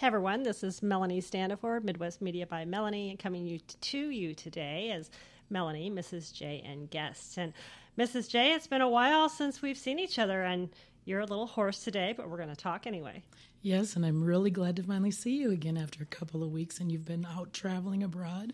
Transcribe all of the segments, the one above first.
Hey everyone, this is Melanie Standiford, Midwest Media by Melanie, coming to you today as Melanie, Mrs. J, and guests. And Mrs. J, it's been a while since we've seen each other, and you're a little hoarse today, but we're going to talk anyway. Yes, and I'm really glad to finally see you again after a couple of weeks, and you've been out traveling abroad,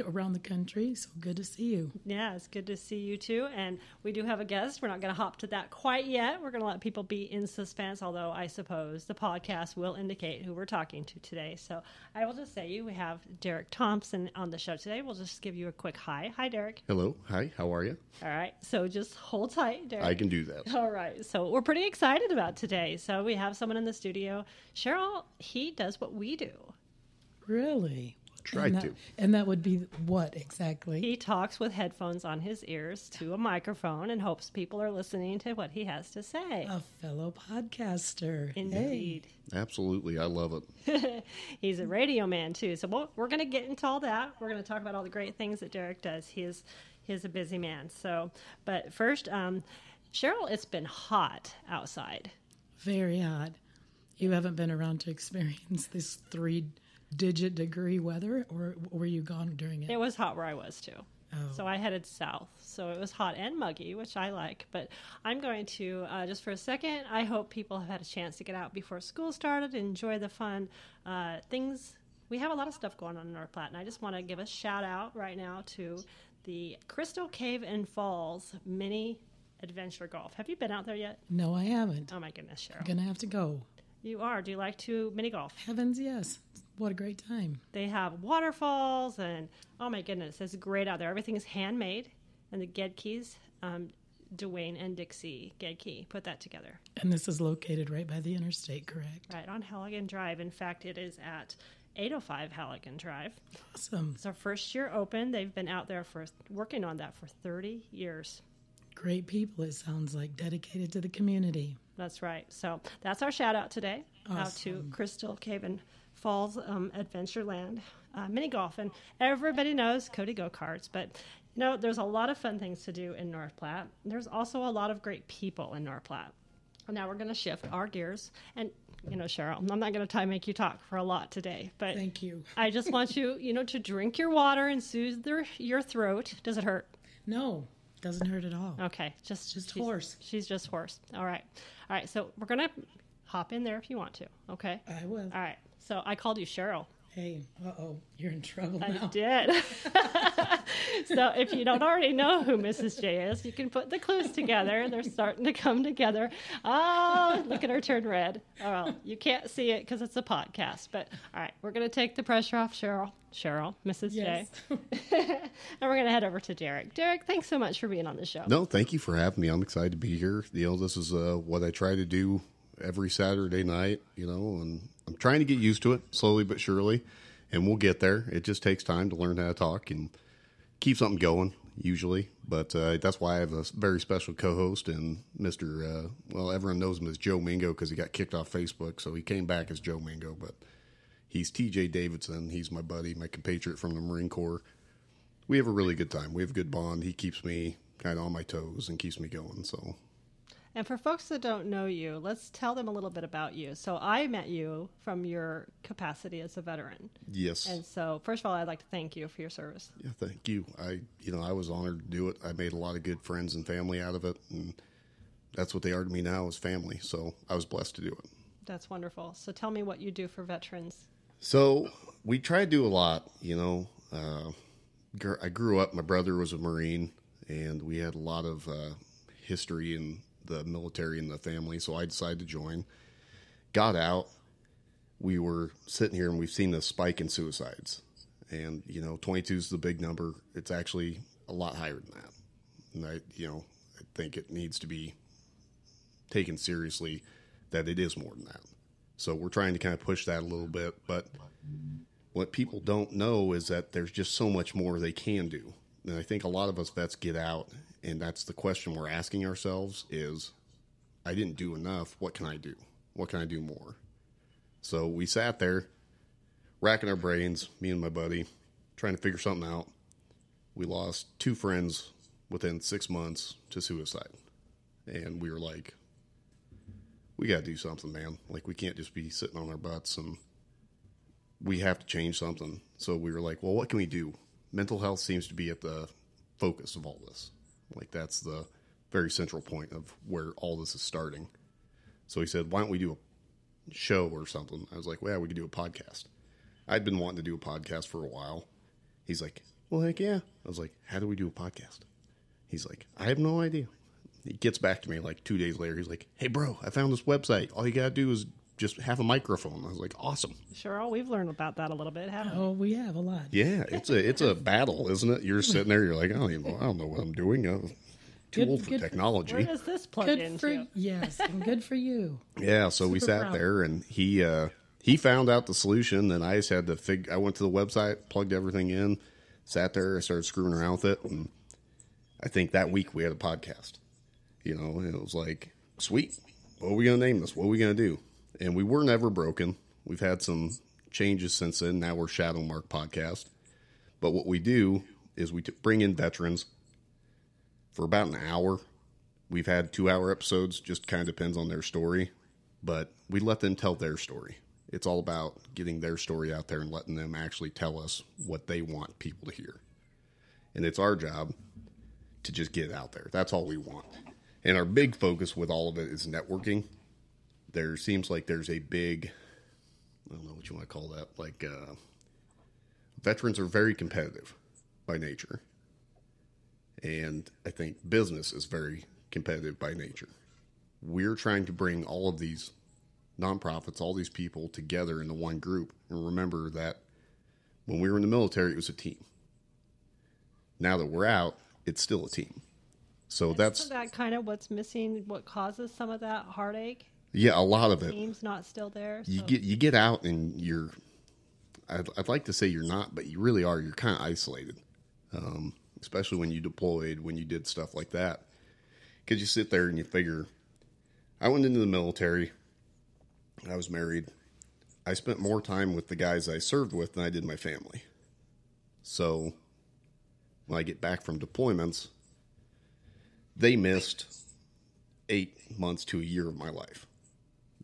around the country, so good to see you. Yeah, it's good to see you too, and we do have a guest. We're not going to hop to that quite yet. We're going to let people be in suspense, although I suppose the podcast will indicate who we're talking to today. So I will just say we have Derek Thompson on the show today. We'll just give you a quick hi. Hi, Derek. Hello. Hi. How are you? All right, so just hold tight, Derek. I can do that. All right, so we're pretty excited about today. So we have someone in the studio. Cheryl, he does what we do. Really? To. And that would be what exactly? He talks with headphones on his ears to a microphone and hopes people are listening to what he has to say. A fellow podcaster. Indeed. Hey. Absolutely. I love it. He's a radio man, too. So we're going to get into all that. We're going to talk about all the great things that Derek does. He's a busy man. But first, Cheryl, it's been hot outside. Very hot. You haven't been around to experience this 3-digit degree weather, or were you gone during it? It was hot where I was too. Oh. So I headed south. So it was hot and muggy, which I like. But I'm going to, just for a second, I hope people have had a chance to get out before school started and enjoy the fun things. We have a lot of stuff going on in North Platte, and I just want to give a shout out right now to the Crystal Cave and Falls Mini Adventure Golf. Have you been out there yet? No, I haven't. Oh my goodness, Cheryl. I'm going to have to go. You are. Do you like to mini golf? Heavens, yes. What a great time. They have waterfalls, and oh my goodness, it's great out there. Everything is handmade, and the Gedkeys, Dwayne and Dixie Gedke put that together. And this is located right by the interstate, correct? Right, on Halligan Drive. In fact, it is at 805 Halligan Drive. Awesome. It's our first year open. They've been out there working on that for 30 years. Great people, it sounds like, dedicated to the community. That's right. So that's our shout out today out to Awesome. Crystal Cave and Falls Adventureland mini golf. And everybody knows Cody go-karts, but you know, there's a lot of fun things to do in North Platte. There's also a lot of great people in North Platte. Now we're going to shift our gears. And, you know, Cheryl, I'm not going to make you talk for a lot today, but Thank you. I just want you, to drink your water and soothe your throat. Does it hurt? No, doesn't hurt at all. Okay. Just hoarse. She's just hoarse. All right. So we're going to hop in there if you want to. Okay. I will. All right. So I called you Cheryl. Hey, you're in trouble now. I did. So if you don't already know who Mrs. J is, you can put the clues together. They're starting to come together. Oh, look at her turn red. Oh, well, you can't see it because it's a podcast. But all right, we're going to take the pressure off Cheryl, Mrs. Yes. J. And we're going to head over to Derek. Derek, thanks so much for being on the show. No, thank you for having me. I'm excited to be here. This is what I try to do every Saturday night, and I'm trying to get used to it slowly but surely, and we'll get there. It just takes time to learn how to talk and keep something going, usually. But that's why I have a very special co-host, and Mr. Everyone knows him as Joe Mingo because he got kicked off Facebook, so he came back as Joe Mingo. But he's TJ Davidson. He's my buddy, my compatriot from the Marine Corps. We have a really good time. We have a good bond. He keeps me kind of on my toes and keeps me going, so... And for folks that don't know you, let's tell them a little bit about you. So I met you from your capacity as a veteran. Yes. And so, first of all, I'd like to thank you for your service. Yeah, thank you. I was honored to do it. I made a lot of good friends and family out of it, and that's what they are to me now is family. So I was blessed to do it. That's wonderful. So tell me what you do for veterans. So we try to do a lot, I grew up, my brother was a Marine, and we had a lot of history in the military and the family, so I decided to join. Got out. We were sitting here and we've seen the spike in suicides. And, 22 is the big number. It's actually a lot higher than that. And I think it needs to be taken seriously that it is more than that. So we're trying to kind of push that a little bit. But what people don't know is that there's just so much more they can do. And I think a lot of us vets get out, and that's the question we're asking ourselves is, I didn't do enough. What can I do? What can I do more? So we sat there, racking our brains, me and my buddy, trying to figure something out. We lost 2 friends within 6 months to suicide. And we were like, we got to do something, man. Like, we can't just be sitting on our butts and we have to change something. So we were like, well, what can we do? Mental health seems to be at the focus of all this. Like, that's the very central point of where all this is starting. So he said, why don't we do a show or something? I was like, well, yeah, we could do a podcast. I'd been wanting to do a podcast for a while. He's like, well, heck yeah. I was like, how do we do a podcast? He's like, I have no idea. He gets back to me like 2 days later. He's like, hey, bro, I found this website. All you got to do is just have a microphone. I was like, awesome. Sure, we've learned about that a little bit, haven't we? Oh, we have a lot. Yeah, it's a battle, isn't it? You're sitting there, you're like, I don't know what I'm doing. I'm too old for technology. Where does this plug into? Yes, and good for you. Yeah, so we sat there, and he found out the solution, and I just had to I went to the website, plugged everything in, sat there, I started screwing around with it, and I think that week we had a podcast. You know, and it was like, sweet, what are we going to name this? What are we going to do? And we were never broken. We've had some changes since then. Now we're Shadow Mark Podcast. But what we do is we bring in veterans for about an hour. We've had 2-hour episodes, just kind of depends on their story. But we let them tell their story. It's all about getting their story out there and letting them actually tell us what they want people to hear. And it's our job to just get it out there. That's all we want. And our big focus with all of it is networking. There seems like there's a big, I don't know what you want to call that, like veterans are very competitive by nature. And I think business is very competitive by nature. We're trying to bring all of these nonprofits, all these people together into one group. And remember that when we were in the military, it was a team. Now that we're out, it's still a team. So Isn't that kind of what's missing, what causes some of that heartache? Yeah, a lot of it. Team's not still there. So. You get out and I'd like to say you're not, but you really are. You're kind of isolated, especially when you deployed, when you did stuff like that. Because you sit there and you figure, I went into the military. I was married. I spent more time with the guys I served with than I did my family. So when I get back from deployments, they missed 8 months to a year of my life.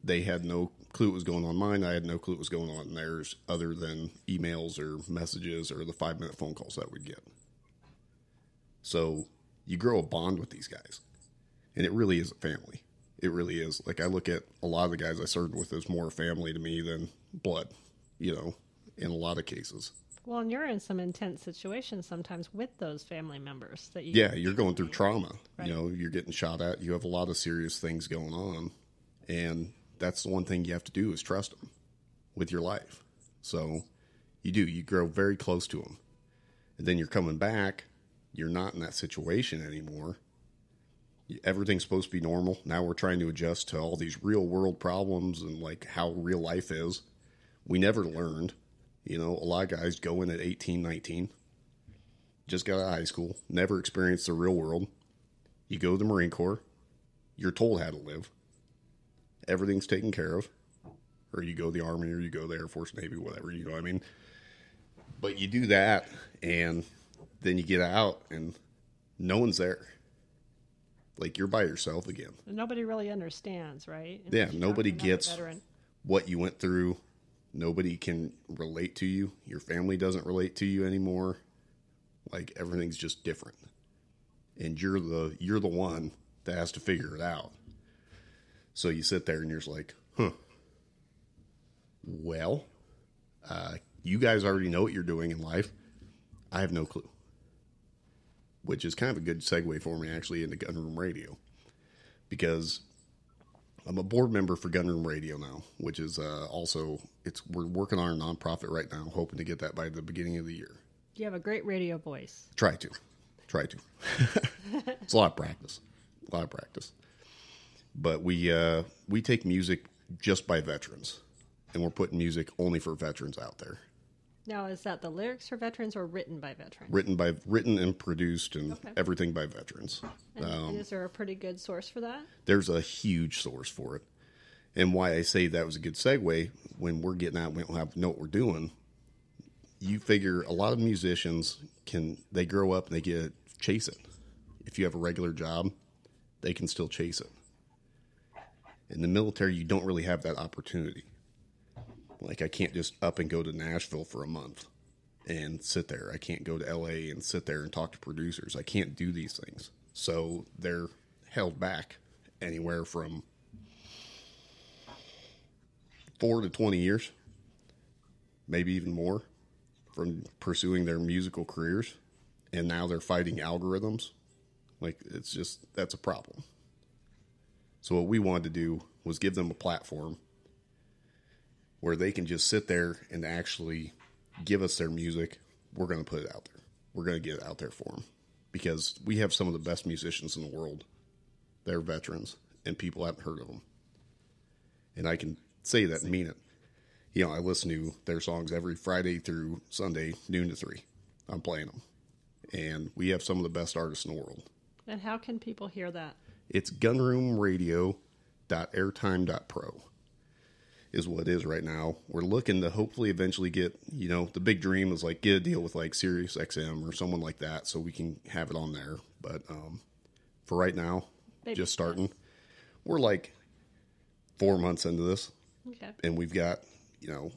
They had no clue what was going on mine. I had no clue what was going on in theirs other than emails or messages or the 5-minute phone calls that we'd get. So you grow a bond with these guys. And it really is a family. It really is. Like, I look at a lot of the guys I served with as more family to me than blood, you know, in a lot of cases. Well, and you're in some intense situations sometimes with those family members that you. Yeah, you're going through trauma. Right. You know, you're getting shot at. You have a lot of serious things going on. And that's the one thing you have to do is trust them with your life. So you do. You grow very close to them. And then you're coming back. You're not in that situation anymore. Everything's supposed to be normal. Now we're trying to adjust to all these real world problems and like how real life is. We never learned. You know, a lot of guys go in at 18, 19, just got out of high school, never experienced the real world. You go to the Marine Corps, you're told how to live. Everything's taken care of. Or you go to the Army or you go to the Air Force, Navy, whatever, you know what I mean? But you do that, and then you get out, and no one's there. Like, you're by yourself again. Nobody really understands, right? Yeah, nobody gets what you went through. Nobody can relate to you. Your family doesn't relate to you anymore. Like, everything's just different. And you're the one that has to figure it out. So you sit there and you're just like, well, you guys already know what you're doing in life. I have no clue. Which is kind of a good segue for me, actually, into Gunroom Radio. Because I'm a board member for Gunroom Radio now, which is also, we're working on a nonprofit right now, hoping to get that by the beginning of the year. You have a great radio voice. Try to. It's a lot of practice. But we take music just by veterans, and we're putting music only for veterans out there. Now, is that the lyrics for veterans or written by veterans? Written and produced and everything by veterans. And is there a pretty good source for that? There's a huge source for it. And why I say that was a good segue, when we're getting out, we don't know what we're doing. You figure a lot of musicians they grow up and they chase it. If you have a regular job, they can still chase it. In the military, you don't really have that opportunity. Like, I can't just up and go to Nashville for a month and sit there. I can't go to LA and sit there and talk to producers. I can't do these things. So they're held back anywhere from 4 to 20 years, maybe even more, from pursuing their musical careers. And now they're fighting algorithms. Like, it's just, that's a problem. So what we wanted to do was give them a platform where they can just sit there and actually give us their music. We're going to put it out there. We're going to get it out there for them. Because we have some of the best musicians in the world. They're veterans, and people haven't heard of them. And I can say that and mean it. You know, I listen to their songs every Friday through Sunday, noon to 3. I'm playing them. And we have some of the best artists in the world. And how can people hear that? It's gunroomradio.airtime.pro is what it is right now. We're looking to hopefully eventually get, you know, the big dream is like get a deal with like Sirius XM or someone like that so we can have it on there. But for right now, just starting. We're like 4 months into this. Okay. And we've got, you know,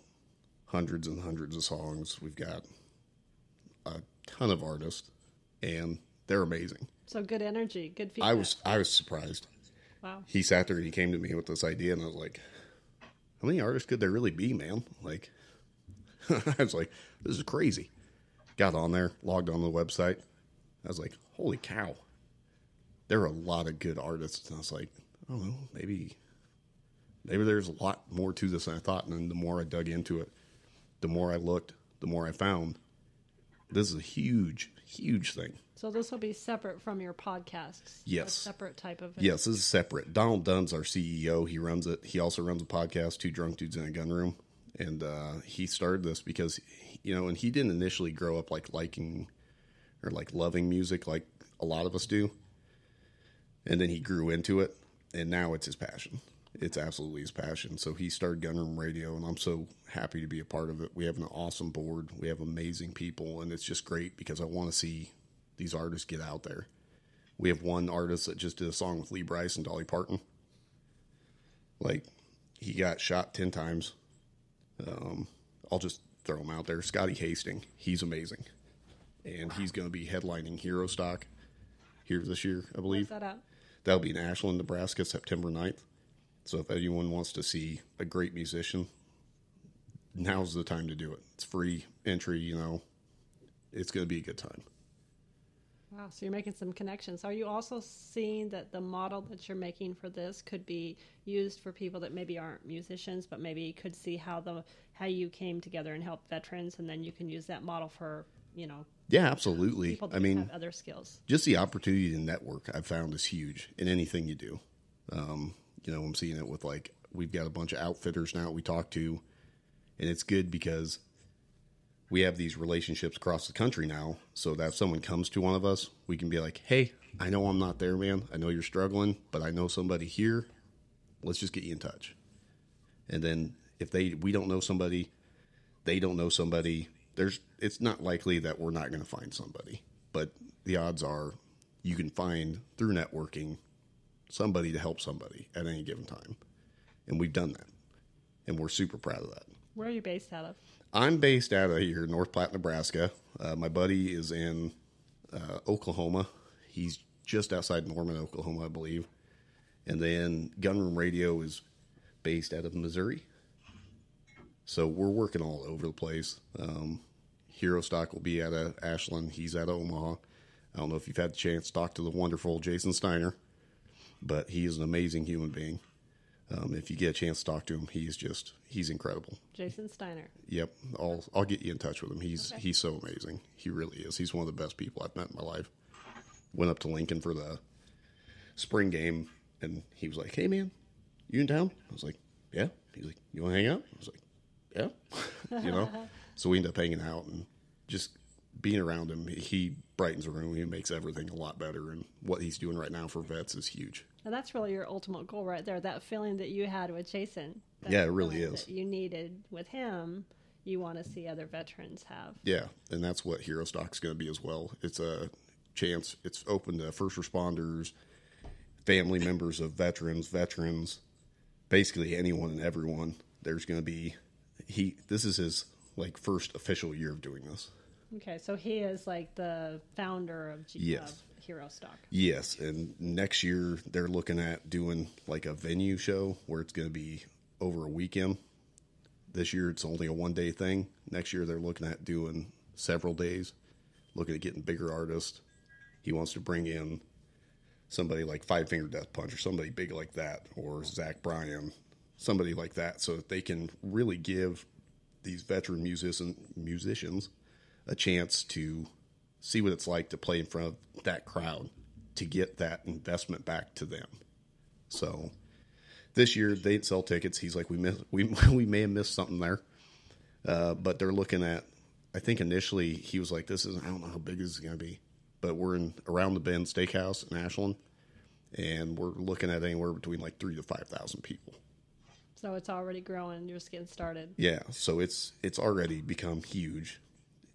hundreds and hundreds of songs. We've got a ton of artists, and they're amazing. So good energy, good feedback. I was surprised. Wow. He sat there and he came to me with this idea, and I was like, how many artists could there really be, man? Like, I was like, this is crazy. Got on there, logged on the website. I was like, holy cow. There are a lot of good artists. And I was like, I don't know, maybe there's a lot more to this than I thought. And then the more I dug into it, the more I looked, the more I found. This is a huge, huge thing. So this will be separate from your podcasts? Yes. A separate type of... Yes, this is separate. Donald Dunn's our CEO. He runs it. He also runs a podcast, Two Drunk Dudes in a Gun Room. And he started this because, you know, and he didn't initially grow up like liking or like loving music like a lot of us do. And then he grew into it, and now it's his passion. It's absolutely his passion. So he started Gunroom Radio, and I'm so happy to be a part of it. We have an awesome board. We have amazing people, and it's just great because I want to see these artists get out there. We have one artist that just did a song with Lee Brice and Dolly Parton. Like, he got shot 10 times. I'll just throw him out there. Scotty Hastings. He's amazing. And he's going to be headlining Hero Stock here this year, I believe. What's that at? That'll be in Ashland, Nebraska, September 9th. So if anyone wants to see a great musician, now's the time to do it. It's free entry, you know. It's going to be a good time. Wow, so you're making some connections. Are you also seeing that the model that you're making for this could be used for people that maybe aren't musicians, but maybe could see how you came together and helped veterans, and then you can use that model for, you know... Yeah, absolutely. People that have other skills. Just the opportunity to network I've found is huge in anything you do. You know, I'm seeing it with, like, we've got a bunch of outfitters now we talk to, and it's good because we have these relationships across the country now, so that if someone comes to one of us, we can be like, hey, I know I'm not there, man. I know you're struggling, but I know somebody here. Let's just get you in touch. And then if we don't know somebody, they don't know somebody, it's not likely that we're not going to find somebody. But the odds are you can find, through networking, somebody to help somebody at any given time. And we've done that. And we're super proud of that. Where are you based out of? I'm based out of here, North Platte, Nebraska. My buddy is in Oklahoma. He's just outside Norman, Oklahoma, I believe. And then Gunroom Radio is based out of Missouri. So we're working all over the place. Hero Stock will be out of Ashland. He's out of Omaha. I don't know if you've had the chance to talk to the wonderful Jason Steiner, but he is an amazing human being. If you get a chance to talk to him, he's incredible. Jason Steiner. Yep. I'll get you in touch with him. He's so amazing. He really is. He's one of the best people I've met in my life. Went up to Lincoln for the spring game, and he was like, hey, man, you in town? I was like, yeah. He's like, you want to hang out? I was like, yeah. You know? So we end up hanging out and just being around him. He brightens the room. He makes everything a lot better, and what he's doing right now for vets is huge. And that's really your ultimate goal right there, that feeling that you had with Jason. Yeah, it really is. That you needed with him, you want to see other veterans have. Yeah, and that's what Hero Stock's going to be as well. It's a chance. It's open to first responders, family members of veterans, basically anyone and everyone. There's going to be this is his like first official year of doing this. Okay, so he is like the founder of Yes. Hero Stock. Yes, and next year they're looking at doing like a venue show where it's going to be over a weekend. This year it's only a 1-day thing. Next year they're looking at doing several days, looking at getting bigger artists. He wants to bring in somebody like Five Finger Death Punch or somebody big like that, or Zach Bryan, somebody like that, so that they can really give these veteran musicians a chance to see what it's like to play in front of that crowd, to get that investment back to them. So this year they didn't sell tickets. He's like, we may have missed something there, but they're looking at. I think initially he was like, I don't know how big this is going to be, but we're in Around the Bend Steakhouse in Ashland, and we're looking at anywhere between like 3,000 to 5,000 people. So it's already growing. You're just getting started. Yeah, so it's already become huge,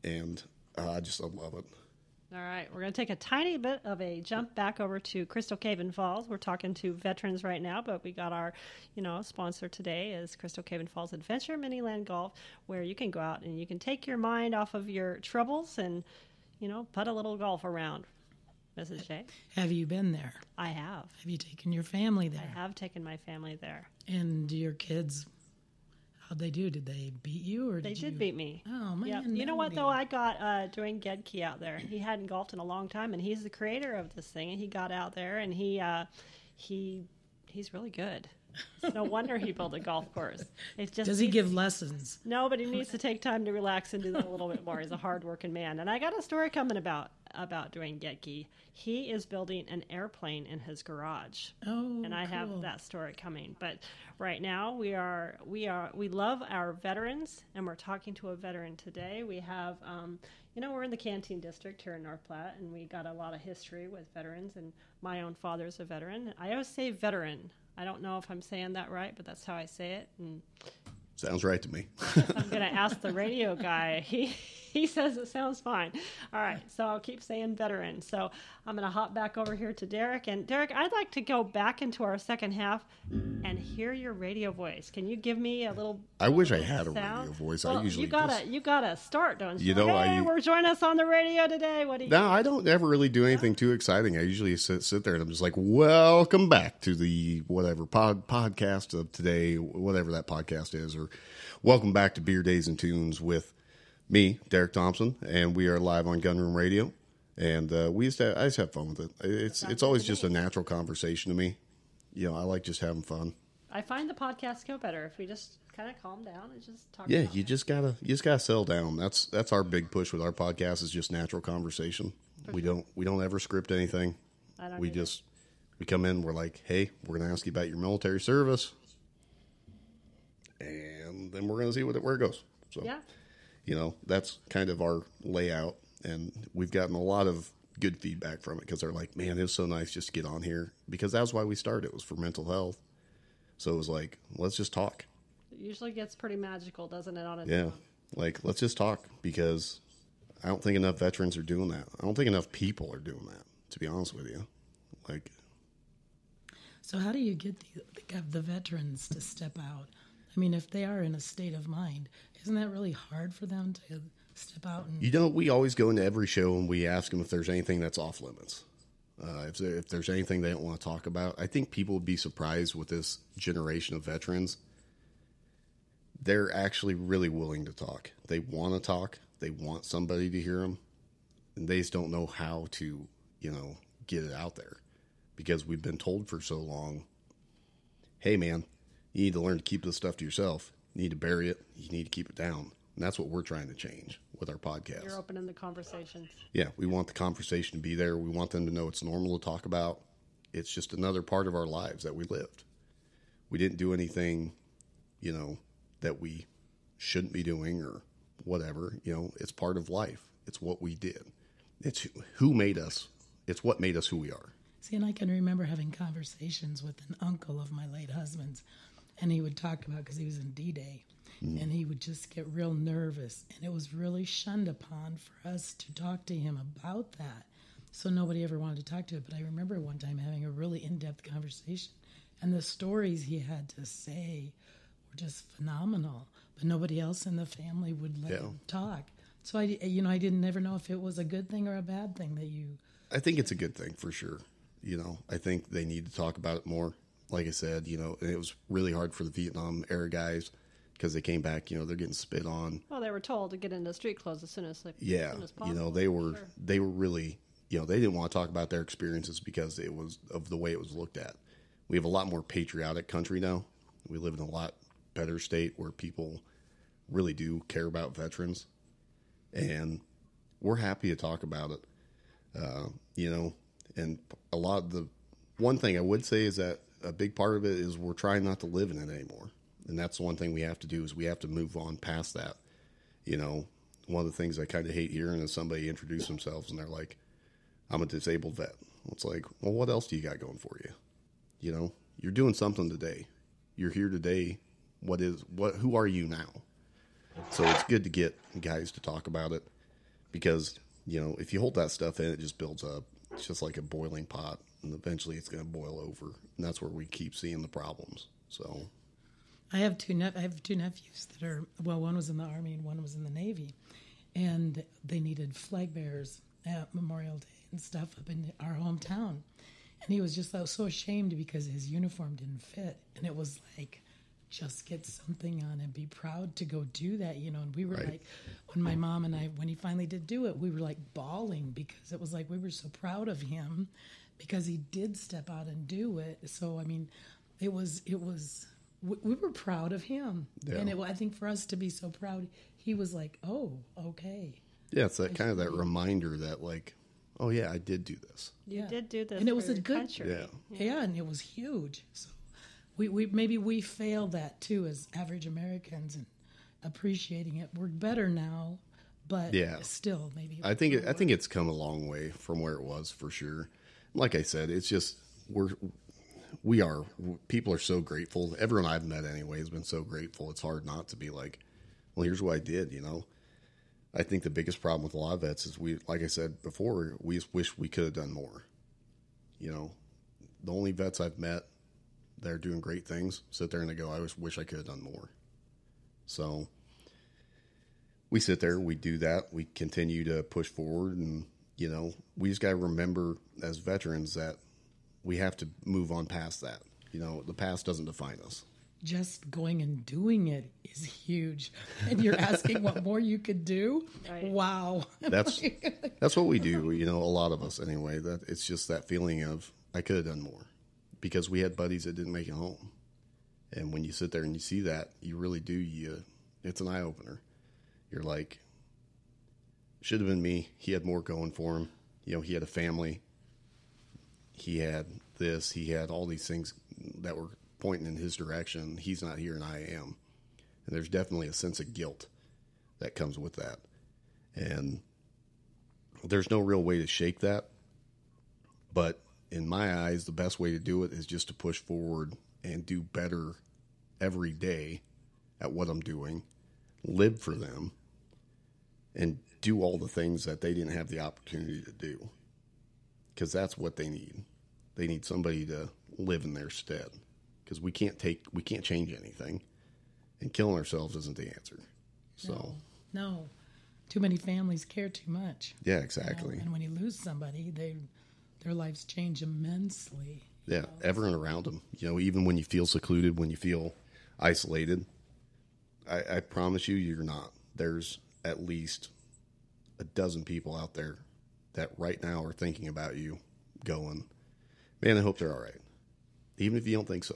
and I love it. All right, we're going to take a tiny bit of a jump back over to Crystal Cave and Falls. We're talking to veterans right now, but we got our, sponsor today is Crystal Cave and Falls Adventure Miniland Golf, where you can go out and you can take your mind off of your troubles and, put a little golf around. Mrs. J. Have you been there? I have. Have you taken your family there? I have taken my family there. And your kids, how'd they do? Did they beat you, or They did beat me. Oh man! Yep. You know what though? I got Dwayne Gedke out there. He hadn't golfed in a long time, and he's the creator of this thing. And he got out there, and he's really good. It's no wonder he built a golf course. It's just Does he give lessons? No, but he needs to take time to relax and do that a little bit more. He's a hard-working man. And I got a story coming about Dwayne Gedke. He is building an airplane in his garage. Oh, and I cool. have that story coming. But right now we love our veterans, and we're talking to a veteran today. We have we're in the Canteen District here in North Platte, and we got a lot of history with veterans, and my own father's a veteran. I always say veteran. I don't know if I'm saying that right, but that's how I say it. And Sounds right to me. I'm going to ask the radio guy. He says it sounds fine. All right, so I'll keep saying veteran. So I'm going to hop back over here to Derek. And Derek, I'd like to go back into our second half and hear your radio voice. Can you give me a little? I wish I had a sound? radio voice. Well, I usually you gotta start, don't you? You know, hey, we're joining us on the radio today. What do you? No, I don't ever really do anything too exciting. I usually sit there and I'm just like, welcome back to the whatever podcast of today, whatever that podcast is, or welcome back to Beer Days and Tunes with me, Derek Thompson, and we are live on Gunroom Radio. And I just have fun with it. It's always just a natural conversation to me. You know, I like just having fun. I find the podcasts go better if we just kind of calm down and just talk. Yeah, about you just gotta settle down. That's our big push with our podcast is just natural conversation. We don't ever script anything. I don't We either. we come in. We're like, hey, we're gonna ask you about your military service, and then we're gonna see where it goes. So Yeah. you know, that's kind of our layout, and we've gotten a lot of good feedback from it because they're like, man, it was so nice just to get on here, because that's why we started. It was for mental health. So it was like, let's just talk. It usually gets pretty magical, doesn't it, on its Yeah. own? Like, let's just talk, because I don't think enough veterans are doing that. I don't think enough people are doing that, to be honest with you. Like, So how do you get the veterans to step out? I mean, if they are in a state of mind, isn't that really hard for them to step out? And you know, we always go into every show and we ask them if there's anything that's off limits. If there's anything they don't want to talk about. I think people would be surprised with this generation of veterans. They're actually really willing to talk. They want to talk. They want somebody to hear them. And they just don't know how to, get it out there. Because we've been told for so long, hey, man, you need to learn to keep this stuff to yourself. You need to bury it. You need to keep it down. And that's what we're trying to change with our podcast. You're opening the conversations. Yeah, we want the conversation to be there. We want them to know it's normal to talk about. It's just another part of our lives that we lived. We didn't do anything, that we shouldn't be doing or whatever. It's part of life. It's what we did. It's who made us. It's what made us who we are. see, and I can remember having conversations with an uncle of my late husband's, and he would talk about, because he was in D-Day, and he would just get real nervous, and it was really shunned upon for us to talk to him about that. So nobody ever wanted to talk to it. But I remember one time having a really in-depth conversation, and the stories he had to say were just phenomenal. but nobody else in the family would let Yeah. him talk. So I didn't never know if it was a good thing or a bad thing that you. I think it's a good thing for sure. I think they need to talk about it more. Like I said, and it was really hard for the Vietnam era guys because they came back, they're getting spit on. Well, they were told to get into street clothes as soon as Yeah, as soon as possible. they were really, they didn't want to talk about their experiences because it was of the way it was looked at. We have a lot more patriotic country now. We live in a lot better state where people really do care about veterans, and we're happy to talk about it. And a lot of the one thing I would say is that a big part of it is we're trying not to live in it anymore. And that's the one thing we have to do is we have to move on past that. One of the things I kind of hate hearing is somebody introduce themselves and they're like, I'm a disabled vet. It's like, well, what else do you got going for you? You're doing something today. You're here today. Who are you now? So it's good to get guys to talk about it because, if you hold that stuff in, it just builds up. It's just like a boiling pot, and eventually it's going to boil over, and that's where we keep seeing the problems. So, I have two nephews that are one was in the Army and one was in the Navy, and they needed flag bearers at Memorial Day and stuff up in our hometown, and he was just so ashamed because his uniform didn't fit, and it was like, just get something on and be proud to go do that, and we were Right. like, when my mom and I, when he finally did do it, we were like bawling because it was like we were so proud of him because he did step out and do it. So I mean, it was we were proud of him, Yeah. and I think for us to be so proud, he was like, oh, okay. yeah, it's that kind of that reminder that like, oh yeah, I did do this. You did do this, and it was for a your good country. Yeah, and it was huge. So we maybe we failed that too as average Americans and appreciating it. We're better now, but Yeah. still maybe. I think it's come a long way from where it was for sure. Like I said, it's just people are so grateful. Everyone I've met anyway has been so grateful. It's hard not to be like, well, here's what I did. I think the biggest problem with a lot of vets is like I said before, we just wish we could have done more. The only vets I've met that are doing great things sit there and they go, I just wish I could have done more. So we sit there, we do that, we continue to push forward, and we just got to remember as veterans that we have to move on past that. The past doesn't define us. Just going and doing it is huge, and you're asking what more you could do. Right. Wow, That's what we do. A lot of us anyway. That it's just that feeling of I could have done more because we had buddies that didn't make it home, and when you sit there and you see that, you really do. It's an eye opener. You're like, should have been me. He had more going for him. He had a family. He had this. He had all these things that were pointing in his direction. He's not here and I am. And there's definitely a sense of guilt that comes with that. And there's no real way to shake that. But in my eyes, the best way to do it is just to push forward and do better every day at what I'm doing, live for them, and do all the things that they didn't have the opportunity to do. Because that's what they need. They need somebody to live in their stead. Because we can't change anything, and killing ourselves isn't the answer. So no. Too many families care too much. Yeah, exactly. And when you lose somebody, their lives change immensely. Yeah, everyone around them. Even when you feel secluded, when you feel isolated, I promise you're not. There's at least a dozen people out there that right now are thinking about you, going, man, I hope they're all right. Even if you don't think so.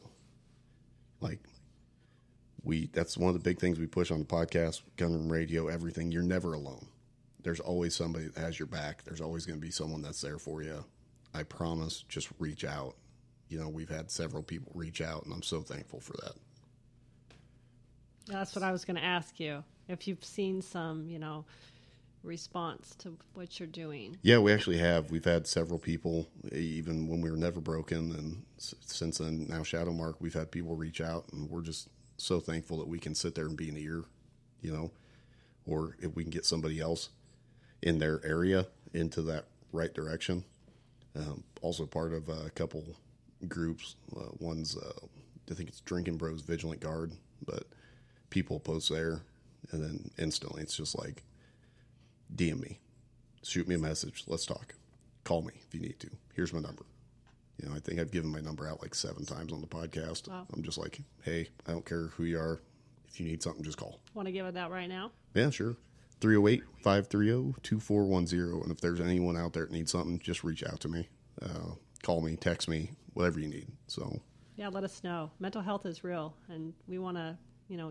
That's one of the big things we push on the podcast, Gunroom Radio, everything. You're never alone. There's always somebody that has your back. There's always going to be someone that's there for you. I promise, just reach out. We've had several people reach out, and I'm so thankful for that. That's what I was going to ask you. If you've seen some, response to what you're doing. Yeah, we actually have. We've had several people, even when we were Never Broken, and since then, now Shadowmark, we've had people reach out, and we're just so thankful that we can sit there and be an ear, or if we can get somebody else in their area into that right direction. Also part of a couple groups. One's, I think it's Drinking Bros Vigilant Guard, but people post there, and then instantly it's just like, DM me, shoot me a message, let's talk, call me if you need to. Here's my number. You know, I think I've given my number out like 7 times on the podcast. Wow. I'm just like, hey, I don't care who you are. If you need something, just call. Want to give it that right now? Yeah, sure. 308-530-2410. And if there's anyone out there that needs something, just reach out to me. Call me, text me, whatever you need. So Yeah, let us know. Mental health is real, and we want to,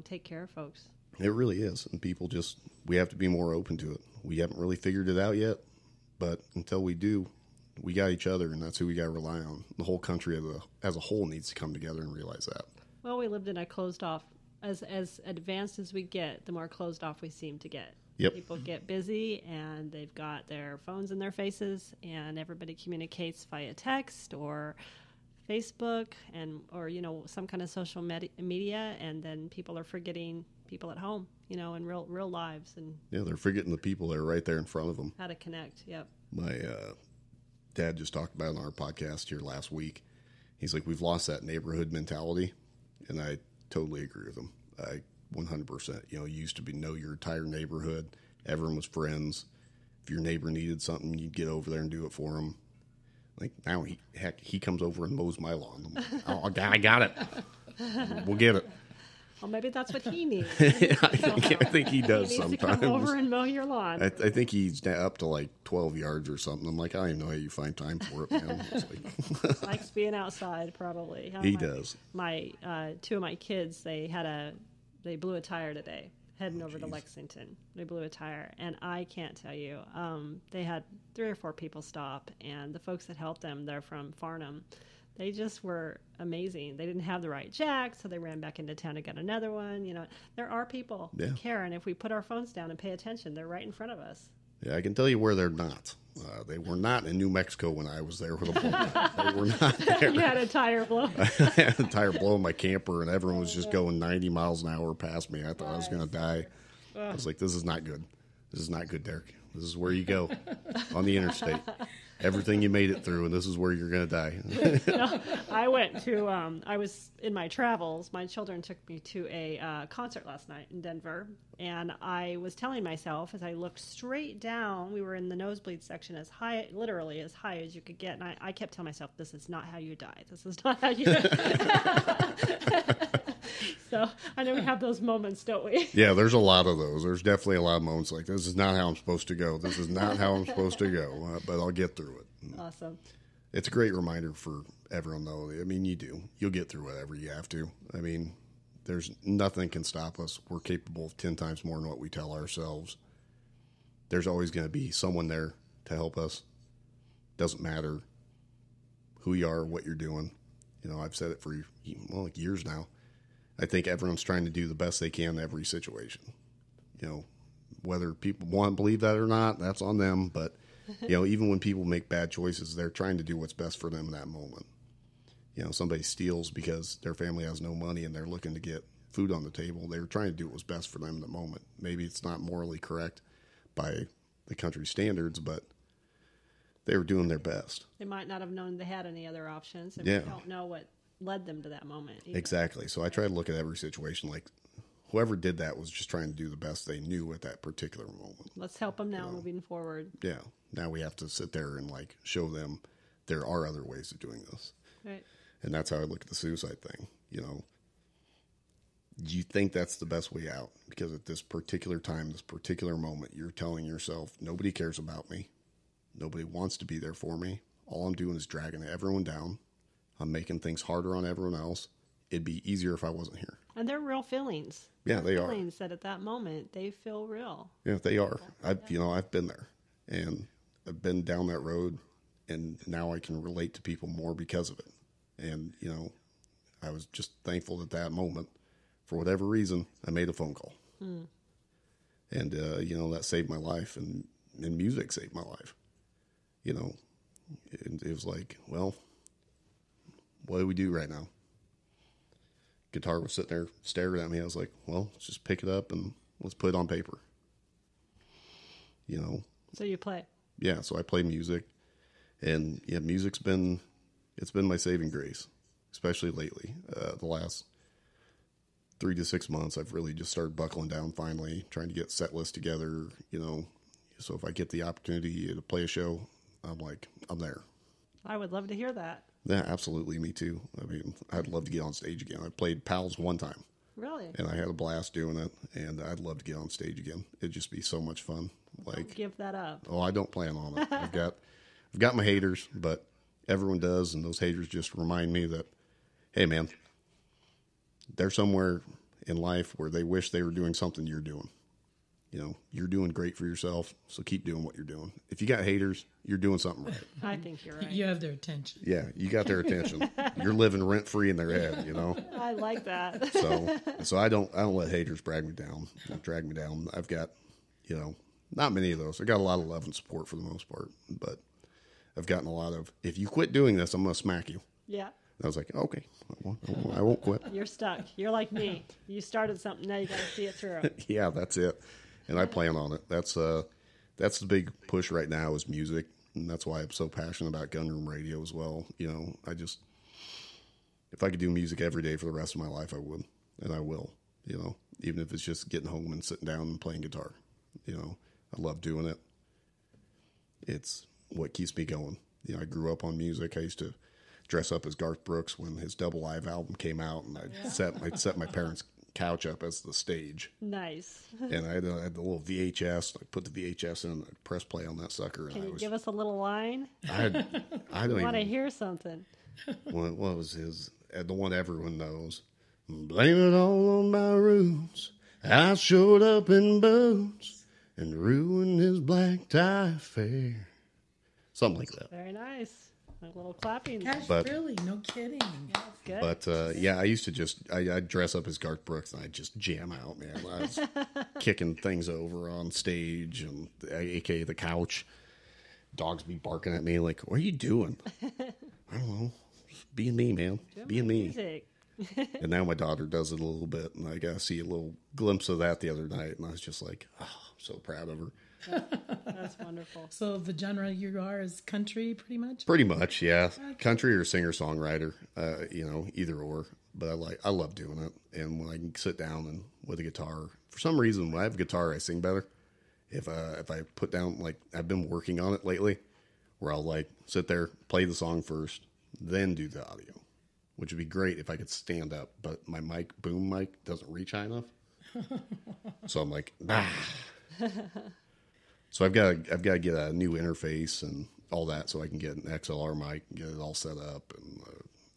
take care of folks. it really is. And people we have to be more open to it. We haven't really figured it out yet, but until we do, we got each other, and that's who we got to rely on. The whole country as a whole needs to come together and realize that. Well, we lived in a closed off. As advanced as we get, the more closed off we seem to get. Yep. People get busy, and they've got their phones in their faces, and everybody communicates via text or Facebook or some kind of social media, and then people are forgetting people at home, in real lives, and Yeah, they're forgetting the people that are right there in front of them. how to connect. Yep. My dad just talked about it on our podcast here last week. He's like, we've lost that neighborhood mentality, and I totally agree with him. 100%. You used to know your entire neighborhood. Everyone was friends. If your neighbor needed something, you'd get over there and do it for him. Like now, he comes over and mows my lawn. I'm like, oh, I got it. We'll get it. Well, maybe that's what he needs. I think he does He needs sometimes. to come over and mow your lawn. I think he's up to like 12 yards or something. I'm like, I don't even know how you find time for it, man. It's like, Likes being outside, probably. he does. My 2 of my kids, they blew a tire today, heading over to Lexington. They blew a tire, and I can't tell you. They had 3 or 4 people stop, and the folks that helped them, they're from Farnham. They just were amazing. They didn't have the right jack, so they ran back into town to get another one. There are people who care, and if we put our phones down and pay attention, they're right in front of us. Yeah, I can tell you where they're not. They were not in New Mexico when I was there with a blow. They were not there. You had a tire blow. I had a tire blow in my camper, and everyone was just going 90 miles an hour past me. I thought I was going to die. I was like, this is not good. This is not good, Derek. This is where you go on the interstate. Everything you made it through, and this is where you're going to die. I went to, I was in my travels. My children took me to a concert last night in Denver, and I was telling myself as I looked straight down, we were in the nosebleed section literally as high as you could get, and I kept telling myself, this is not how you die. This is not how you die. So I know we have those moments, don't we? Yeah, there's a lot of those. There's definitely a lot of moments like, this is not how I'm supposed to go. This is not how I'm supposed to go, but I'll get through it. Awesome. It's a great reminder for everyone, though. I mean, you'll get through whatever you have to. I mean, there's nothing can stop us. We're capable of 10 times more than what we tell ourselves. There's always going to be someone there to help us. Doesn't matter who you are, what you're doing. I've said it for years now. I think everyone's trying to do the best they can in every situation. Whether people want to believe that or not, that's on them. But, even when people make bad choices, they're trying to do what's best for them in that moment. Somebody steals because their family has no money and they're looking to get food on the table. They're trying to do what's best for them in the moment. Maybe it's not morally correct by the country's standards, but they were doing their best. They might not have known they had any other options, and Yeah. we don't know what led them to that moment either. Exactly. So I try to look at every situation like whoever did that was just trying to do the best they knew at that particular moment. Let's help them now moving forward. Yeah. Now we have to sit there and show them there are other ways of doing this. Right. And that's how I look at the suicide thing. Do you think that's the best way out? Because at this particular time, this particular moment, you're telling yourself, nobody cares about me. Nobody wants to be there for me. All I'm doing is dragging everyone down. I'm making things harder on everyone else. It'd be easier if I wasn't here. And they're real feelings. Yeah, they are. Feelings that at that moment, they feel real. Yeah, they are. I've been there, and I've been down that road, and now I can relate to people more because of it. And, I was just thankful at that moment. For whatever reason, I made a phone call. And, that saved my life, and music saved my life. It was like, well, what do we do right now? Guitar was sitting there staring at me. I was like, well, let's just pick it up and let's put it on paper. So you play. Yeah, so I play music, and music's been my saving grace, especially lately. The last 3 to 6 months, I've really just started buckling down finally, trying to get set list together, So if I get the opportunity to play a show, I'm there. I would love to hear that. Yeah, absolutely. Me too. I mean, I'd love to get on stage again. I played Pals one time. Really? And I had a blast doing it, and I'd love to get on stage again. It'd just be so much fun. Don't give that up. Oh, I don't plan on it. I've got my haters, but everyone does, and those haters just remind me that, hey, man, they're somewhere in life where they wish they were doing something you're doing. You're doing great for yourself, so keep doing what you're doing. If you got haters, you're doing something right. I think you're right. You have their attention. Yeah, you got their attention. You're living rent free in their head, I like that. So I don't let haters drag me down. I've got, not many of those. I got a lot of love and support for the most part, but I've gotten a lot of, if you quit doing this, I'm going to smack you. Yeah. I was like, okay, I won't quit. You're stuck. You're like me. You started something, now you got to see it through. Yeah, that's it. And I plan on it. That's the big push right now is music. And that's why I'm so passionate about Gunroom Radio as well. If I could do music every day for the rest of my life, I would. And I will, even if it's just getting home and sitting down and playing guitar. I love doing it. It's what keeps me going. I grew up on music. I used to dress up as Garth Brooks when his Double Live album came out, and I'd set my parents' couch up as the stage. Nice. And I had the little VHS. I put the VHS in and I'd press play on that sucker. Can you give us a little line? I don't want to even hear something. What was his? The one everyone knows. Blame it all on my roots. I showed up in boots and ruined his black tie affair. Something like that. Very nice. A little clapping. Gosh, really? No kidding. Yeah, good. But I used to I'd dress up as Garth Brooks and I'd just jam out, man. I was kicking things over on stage, and aka the couch. Dogs be barking at me like, "What are you doing?" I don't know. Just being me, man. Being me. Music. And now my daughter does it a little bit, and I got to see a little glimpse of that the other night, and I was just like, oh, I'm so proud of her. That's wonderful. So the genre you are is country, pretty much? Pretty much, yeah. Country or singer-songwriter, either or. But I love doing it. And when I can sit down and with a guitar, for some reason, when I have a guitar, I sing better. If I put down, I've been working on it lately, where I'll sit there, play the song first, then do the audio, which would be great if I could stand up. But my boom mic doesn't reach high enough. So I'm like, ah. So I've got to get a new interface and all that, so I can get an XLR mic and get it all set up. And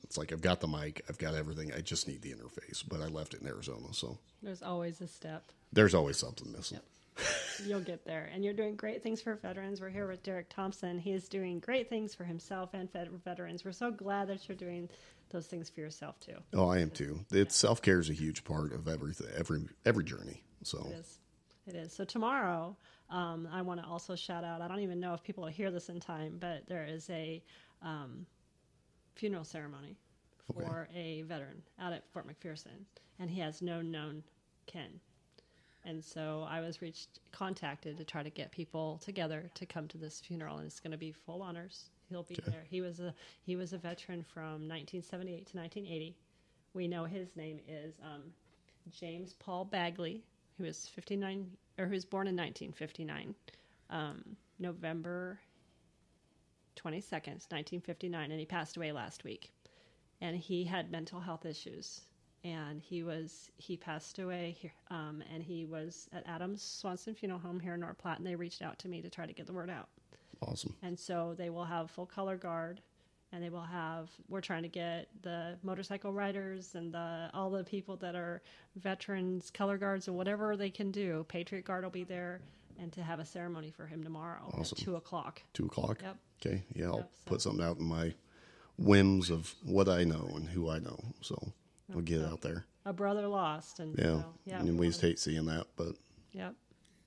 it's like I've got the mic, I've got everything. I just need the interface. But I left it in Arizona, so there's always a step. There's always something missing. Yep. You'll get there, and you're doing great things for veterans. We're here with Derek Thompson. He is doing great things for himself and veterans. We're so glad that you're doing those things for yourself too. Oh, I am too. Self-care is a huge part of everything, every journey. So it is. So tomorrow, I want to also shout out, I don't even know if people will hear this in time, but there is a funeral ceremony for a veteran out at Fort McPherson, and he has no known kin. And so I was contacted to try to get people together to come to this funeral, and it's going to be full honors. He'll be there. He was a veteran from 1978 to 1980. We know his name is James Paul Bagley, who was 59, or who was born in 1959, November 22nd, 1959, and he passed away last week. And he had mental health issues, and he passed away here, and he was at Adams Swanson Funeral Home here in North Platte, and they reached out to me to try to get the word out. Awesome. And so they will have full color guard, and we're trying to get the motorcycle riders and all the people that are veterans, color guards, or whatever they can do. Patriot Guard will be there, and to have a ceremony for him tomorrow awesome. At 2:00. 2:00? Yep. Okay. Yeah, I'll put something out in my whims of what I know and who I know. So we'll get it out there. A brother lost. And and we just hate seeing that, but. Yep.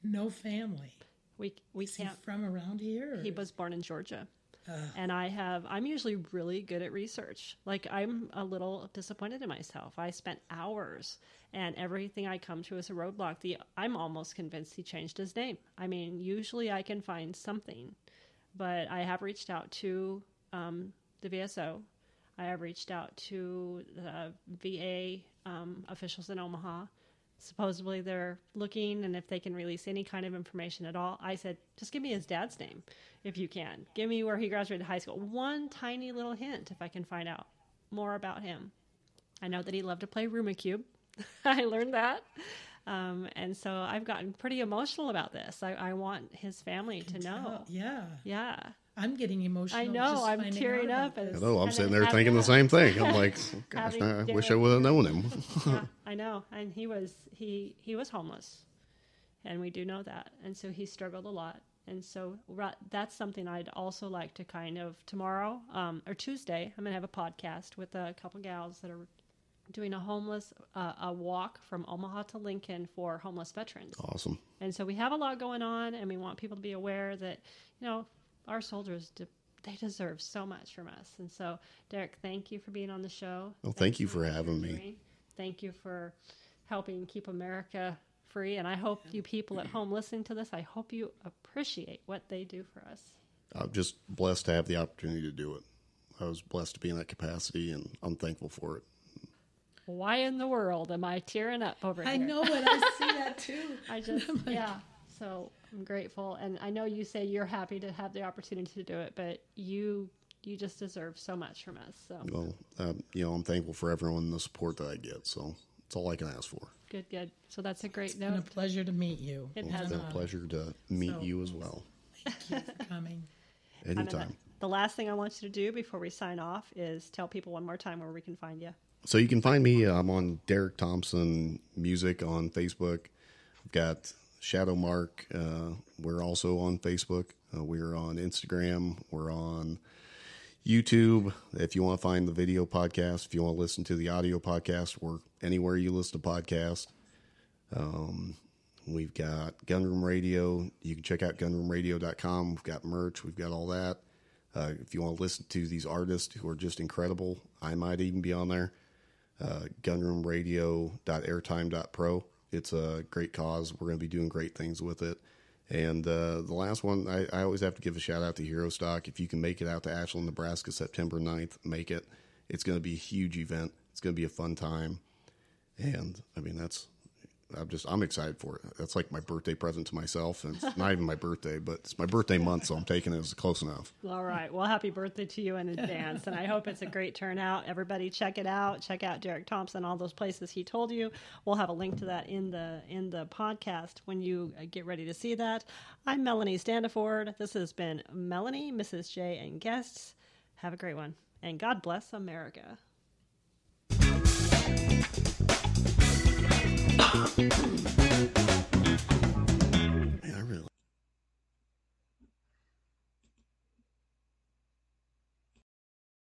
No family. We Is can't. he from around here? Or? He was born in Georgia. And I'm usually really good at research. I'm a little disappointed in myself. I spent hours, and everything I come to is a roadblock. I'm almost convinced he changed his name. I mean, usually I can find something, but I have reached out to the VSO. I have reached out to the VA officials in Omaha. Supposedly they're looking, and if they can release any kind of information at all. I said, just give me his dad's name if you can. Give me where he graduated high school. One tiny little hint if I can find out more about him. I know that he loved to play Rumacube. I learned that. And so I've gotten pretty emotional about this. I want his family to know. Yeah. Yeah. I'm getting emotional. I know. just I'm finding tearing out up. about this. Hello, I'm sitting there thinking the same thing. I'm like, gosh, Having I wish I Derek- would have known him. Yeah, I know. And he was homeless. And we do know that. And so he struggled a lot. And so that's something I'd also like to kind of tomorrow or Tuesday, I'm going to have a podcast with a couple gals that are doing a walk from Omaha to Lincoln for homeless veterans. Awesome. And so we have a lot going on, and we want people to be aware that, our soldiers, they deserve so much from us. And so, Derek, thank you for being on the show. Well, thank you for having me. Thank you for helping keep America free. And I hope you people at home listening to this, I hope you appreciate what they do for us. I'm just blessed to have the opportunity to do it. I was blessed to be in that capacity, and I'm thankful for it. Why in the world am I tearing up over here? I know it. I see that too. Yeah. So I'm grateful. And I know you say you're happy to have the opportunity to do it, but you just deserve so much from us. So, Well, I'm thankful for everyone and the support that I get. So it's all I can ask for. Good. So that's a great It's been a note. pleasure to meet you. It It's has been a pleasure to meet you as well. Thank you for coming. Anytime. The last thing I want you to do before we sign off is tell people one more time where we can find you. So you can find me. I'm on Derek Thompson Music on Facebook. I've got Shadow Mark. We're also on Facebook. We're on Instagram. We're on YouTube. If you want to find the video podcast, if you want to listen to the audio podcast, we're anywhere you listen to podcasts. We've got Gunroom Radio. You can check out gunroomradio.com. We've got merch. We've got all that. If you want to listen to these artists who are just incredible, I might even be on there. Gunroomradio.airtime.pro. It's a great cause. We're going to be doing great things with it. And the last one, I always have to give a shout out to Hero Stock. If you can make it out to Ashland, Nebraska, September 9th, make it. It's going to be a huge event. It's going to be a fun time. And I mean, I'm excited for it. That's like my birthday present to myself. And it's not even my birthday, but it's my birthday month, so I'm taking it as close enough. All right. Well, happy birthday to you in advance. And I hope it's a great turnout. Everybody check it out. Check out Derek Thompson, all those places he told you. We'll have a link to that in the podcast when you get ready to see that. I'm Melanie Standiford. This has been Melanie, Mrs. J, and guests. Have a great one. And God bless America.